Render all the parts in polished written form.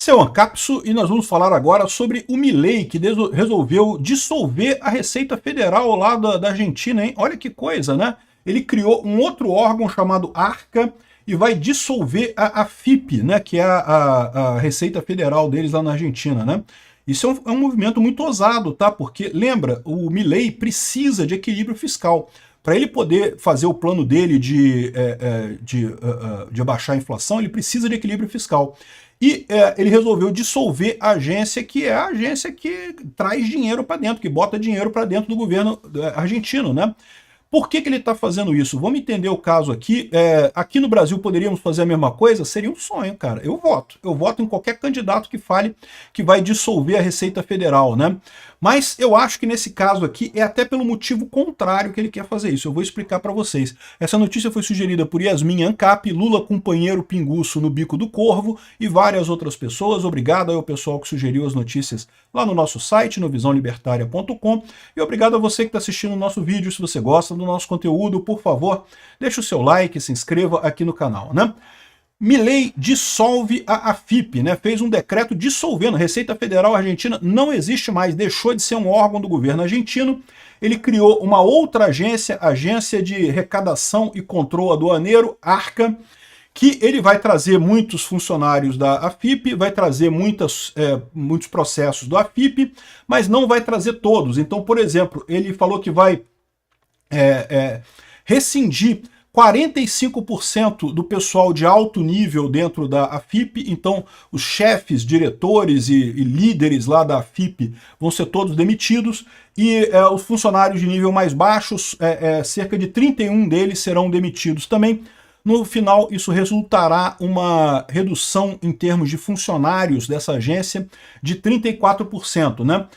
Esse é o Ancapso e nós vamos falar agora sobre o Milei, que resolveu dissolver a Receita Federal lá da Argentina, hein? Olha que coisa, né? Ele criou um outro órgão chamado Arca e vai dissolver a FIP, né? Que é a Receita Federal deles lá na Argentina, né? Isso é um movimento muito ousado, tá? Porque, lembra, o Milei precisa de equilíbrio fiscal. Para ele poder fazer o plano dele de abaixar a inflação, ele precisa de equilíbrio fiscal. E ele resolveu dissolver a agência, que é a agência que traz dinheiro para dentro, que bota dinheiro para dentro do governo argentino, né? Por que ele está fazendo isso? Vamos entender o caso aqui. Aqui no Brasil poderíamos fazer a mesma coisa? Seria um sonho, cara. Eu voto. Eu voto em qualquer candidato que fale que vai dissolver a Receita Federal, né? Mas eu acho que nesse caso aqui é até pelo motivo contrário que ele quer fazer isso. Eu vou explicar para vocês. Essa notícia foi sugerida por Yasmin Ancap, Lula companheiro pinguço no bico do corvo e várias outras pessoas. Obrigado ao pessoal que sugeriu as notícias lá no nosso site, no visãolibertaria.com. E obrigado a você que está assistindo o nosso vídeo. Se você gosta do nosso conteúdo, por favor, deixe o seu like, se inscreva aqui no canal, né? Milei dissolve a FIP, né? Fez um decreto dissolvendo. A Receita Federal Argentina não existe mais, deixou de ser um órgão do governo argentino. Ele criou uma outra agência, Agência de Arrecadação e Controle Aduaneiro, Arca, que ele vai trazer muitos funcionários da AFIP, vai trazer muitos processos do AFIP, mas não vai trazer todos. Então, por exemplo, ele falou que vai rescindir 45% do pessoal de alto nível dentro da AFIP, então os chefes, diretores e líderes lá da AFIP vão ser todos demitidos, e os funcionários de nível mais baixos, cerca de 31 deles serão demitidos também. No final, isso resultará uma redução em termos de funcionários dessa agência de 34%, né?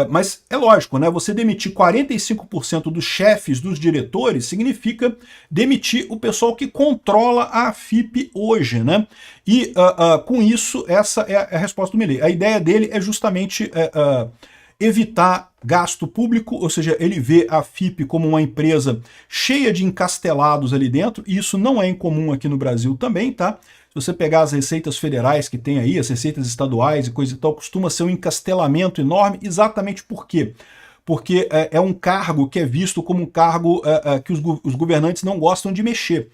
Mas é lógico, né? Você demitir 45% dos chefes, dos diretores, significa demitir o pessoal que controla a AFIP hoje, né? E com isso, essa é a resposta do Milei. A ideia dele é justamente evitar gasto público, ou seja, ele vê a FIP como uma empresa cheia de encastelados ali dentro, e isso não é incomum aqui no Brasil também, tá? Se você pegar as receitas federais que tem aí, as receitas estaduais e coisa e tal, costuma ser um encastelamento enorme. Exatamente por quê? Porque é um cargo que é visto como um cargo que os governantes não gostam de mexer.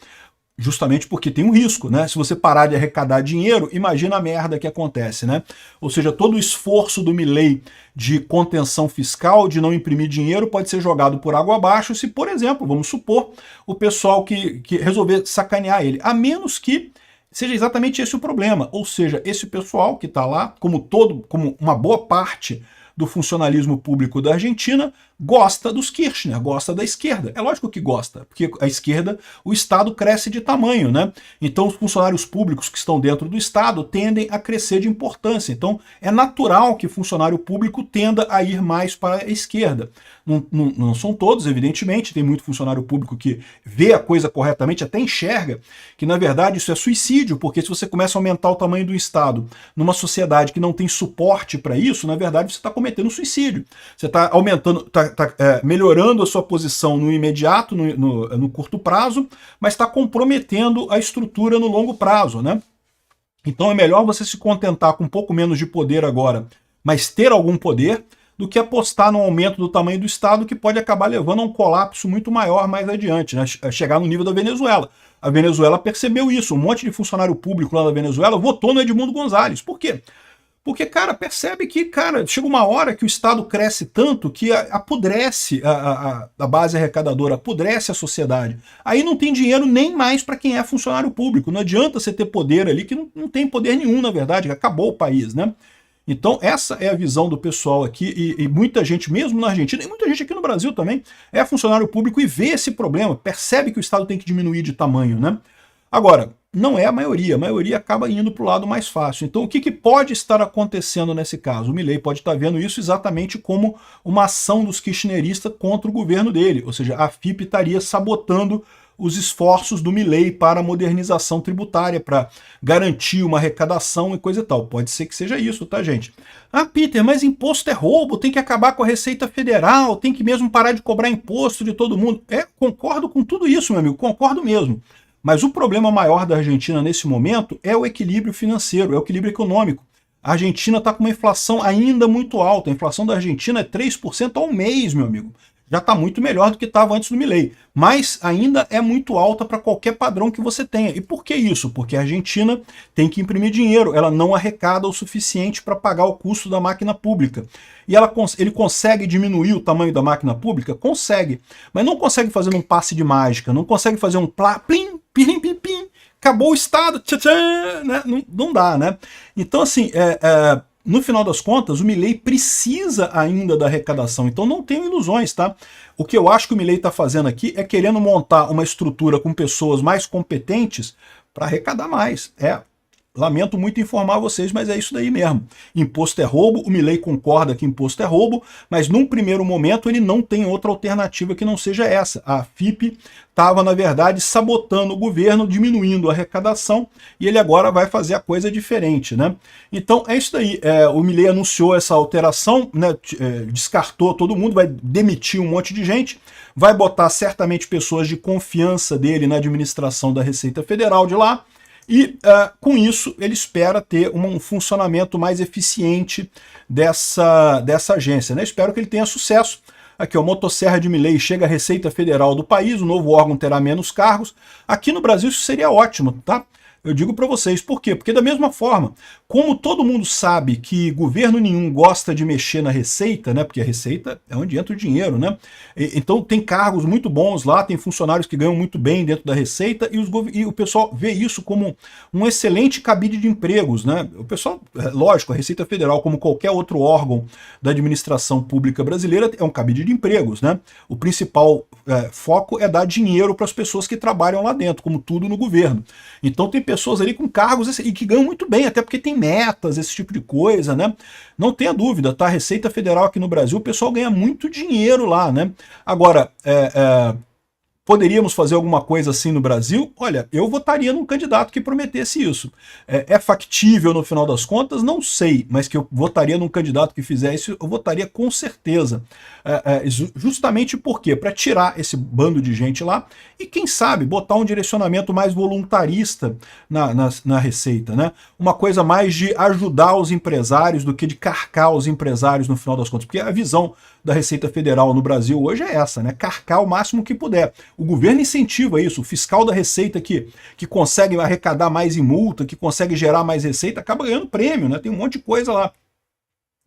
Justamente porque tem um risco, né? Se você parar de arrecadar dinheiro, imagina a merda que acontece, né? Ou seja, todo o esforço do Milei de contenção fiscal, de não imprimir dinheiro, pode ser jogado por água abaixo se, por exemplo, vamos supor, o pessoal que resolver sacanear ele. A menos que seja exatamente esse o problema. Ou seja, esse pessoal que está lá, como uma boa parte do funcionalismo público da Argentina, gosta dos Kirchner, gosta da esquerda. É lógico que gosta, porque a esquerda, o Estado cresce de tamanho, né? Então os funcionários públicos que estão dentro do Estado tendem a crescer de importância. Então é natural que funcionário público tenda a ir mais para a esquerda. Não são todos, evidentemente, tem muito funcionário público que vê a coisa corretamente, até enxerga que, na verdade, isso é suicídio, porque se você começa a aumentar o tamanho do Estado numa sociedade que não tem suporte para isso, na verdade, você está cometendo suicídio. Você está aumentando, melhorando a sua posição no imediato, no curto prazo, mas está comprometendo a estrutura no longo prazo, né? Então é melhor você se contentar com um pouco menos de poder agora, mas ter algum poder, do que apostar no aumento do tamanho do Estado, que pode acabar levando a um colapso muito maior mais adiante, né? Chegar no nível da Venezuela. A Venezuela percebeu isso. Um monte de funcionário público lá na Venezuela votou no Edmundo González. Por quê? Porque, cara, percebe que, cara, chega uma hora que o Estado cresce tanto que apodrece a base arrecadadora, apodrece a sociedade. Aí não tem dinheiro nem mais para quem é funcionário público. Não adianta você ter poder ali, que não tem poder nenhum, na verdade, acabou o país, né? Então essa é a visão do pessoal aqui, e muita gente, mesmo na Argentina, e muita gente aqui no Brasil também, é funcionário público e vê esse problema, percebe que o Estado tem que diminuir de tamanho, né? Agora, não é a maioria acaba indo para o lado mais fácil. Então o que pode estar acontecendo nesse caso? O Milei pode estar vendo isso exatamente como uma ação dos kirchneristas contra o governo dele, ou seja, a FIP estaria sabotando os esforços do Milei para a modernização tributária, para garantir uma arrecadação e coisa e tal. Pode ser que seja isso, tá, gente? Ah, Peter, mas imposto é roubo, tem que acabar com a Receita Federal, tem que mesmo parar de cobrar imposto de todo mundo. Concordo com tudo isso, meu amigo, concordo mesmo. Mas o problema maior da Argentina nesse momento é o equilíbrio financeiro, é o equilíbrio econômico. A Argentina está com uma inflação ainda muito alta. A inflação da Argentina é 3% ao mês, meu amigo. Já está muito melhor do que estava antes do Milei. Mas ainda é muito alta para qualquer padrão que você tenha. E por que isso? Porque a Argentina tem que imprimir dinheiro. Ela não arrecada o suficiente para pagar o custo da máquina pública. E ele consegue diminuir o tamanho da máquina pública? Consegue. Mas não consegue fazer um passe de mágica. Não consegue fazer um plim, pirim, pim, pim. Acabou o Estado. Tchá, tchá, né? Não dá, né? Então, assim, no final das contas, o Milei precisa ainda da arrecadação, então não tenho ilusões, tá? O que eu acho que o Milei está fazendo aqui é querendo montar uma estrutura com pessoas mais competentes para arrecadar mais. Lamento muito informar vocês, mas é isso daí mesmo. Imposto é roubo, o Milei concorda que imposto é roubo, mas num primeiro momento ele não tem outra alternativa que não seja essa. A FIP estava, na verdade, sabotando o governo, diminuindo a arrecadação, e ele agora vai fazer a coisa diferente, né? Então é isso daí. O Milei anunciou essa alteração, né? Descartou todo mundo, vai demitir um monte de gente, vai botar certamente pessoas de confiança dele na administração da Receita Federal de lá, e com isso ele espera ter um funcionamento mais eficiente dessa agência, né? Espero que ele tenha sucesso. Aqui, ó, motosserra de Milei chega à Receita Federal do país, o novo órgão terá menos cargos. Aqui no Brasil isso seria ótimo, tá? Eu digo para vocês, por quê? Porque da mesma forma, como todo mundo sabe que governo nenhum gosta de mexer na Receita, né? Porque a Receita é onde entra o dinheiro, né? Então tem cargos muito bons lá, tem funcionários que ganham muito bem dentro da Receita e o pessoal vê isso como um excelente cabide de empregos, né? O pessoal, lógico, a Receita Federal, como qualquer outro órgão da administração pública brasileira, é um cabide de empregos, né? O principal foco é dar dinheiro para as pessoas que trabalham lá dentro, como tudo no governo. Então tem pessoas ali com cargos e que ganham muito bem, até porque tem metas, esse tipo de coisa, né? Não tenha dúvida, tá? A Receita Federal aqui no Brasil, o pessoal ganha muito dinheiro lá, né? Agora, poderíamos fazer alguma coisa assim no Brasil? Olha, eu votaria num candidato que prometesse isso. É factível no final das contas? Não sei, mas que eu votaria num candidato que fizesse isso, eu votaria com certeza. Justamente por quê? Para tirar esse bando de gente lá e, quem sabe, botar um direcionamento mais voluntarista na Receita, né? Uma coisa mais de ajudar os empresários do que de carcar os empresários no final das contas, porque a visão da Receita Federal no Brasil hoje é essa, né? Carcar o máximo que puder. O governo incentiva isso, o fiscal da Receita que consegue arrecadar mais em multa, que consegue gerar mais receita, acaba ganhando prêmio, né? Tem um monte de coisa lá.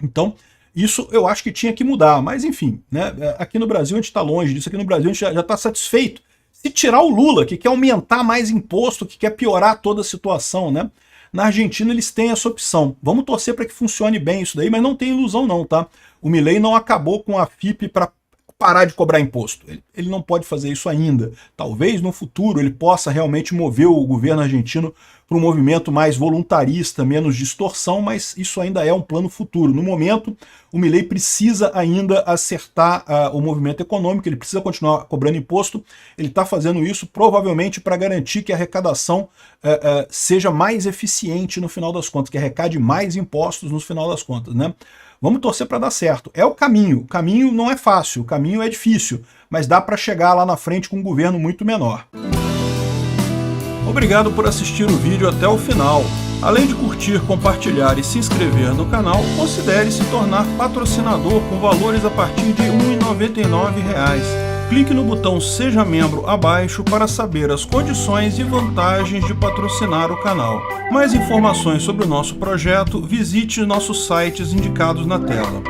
Então, isso eu acho que tinha que mudar, mas enfim, né? Aqui no Brasil a gente está longe disso, aqui no Brasil a gente já está satisfeito. Se tirar o Lula, que quer aumentar mais imposto, que quer piorar toda a situação, né? Na Argentina eles têm essa opção. Vamos torcer para que funcione bem isso daí, mas não tem ilusão não, tá? O Milei não acabou com a FIP para parar de cobrar imposto. Ele não pode fazer isso ainda. Talvez no futuro ele possa realmente mover o governo argentino para um movimento mais voluntarista, menos distorção, mas isso ainda é um plano futuro. No momento, o Milei precisa ainda acertar o movimento econômico, ele precisa continuar cobrando imposto, ele está fazendo isso provavelmente para garantir que a arrecadação seja mais eficiente no final das contas, que arrecade mais impostos no final das contas, né? Vamos torcer para dar certo. É o caminho não é fácil, o caminho é difícil, mas dá para chegar lá na frente com um governo muito menor. Obrigado por assistir o vídeo até o final. Além de curtir, compartilhar e se inscrever no canal, considere se tornar patrocinador com valores a partir de R$ 1,99. Clique no botão Seja Membro abaixo para saber as condições e vantagens de patrocinar o canal. Mais informações sobre o nosso projeto, visite nossos sites indicados na tela.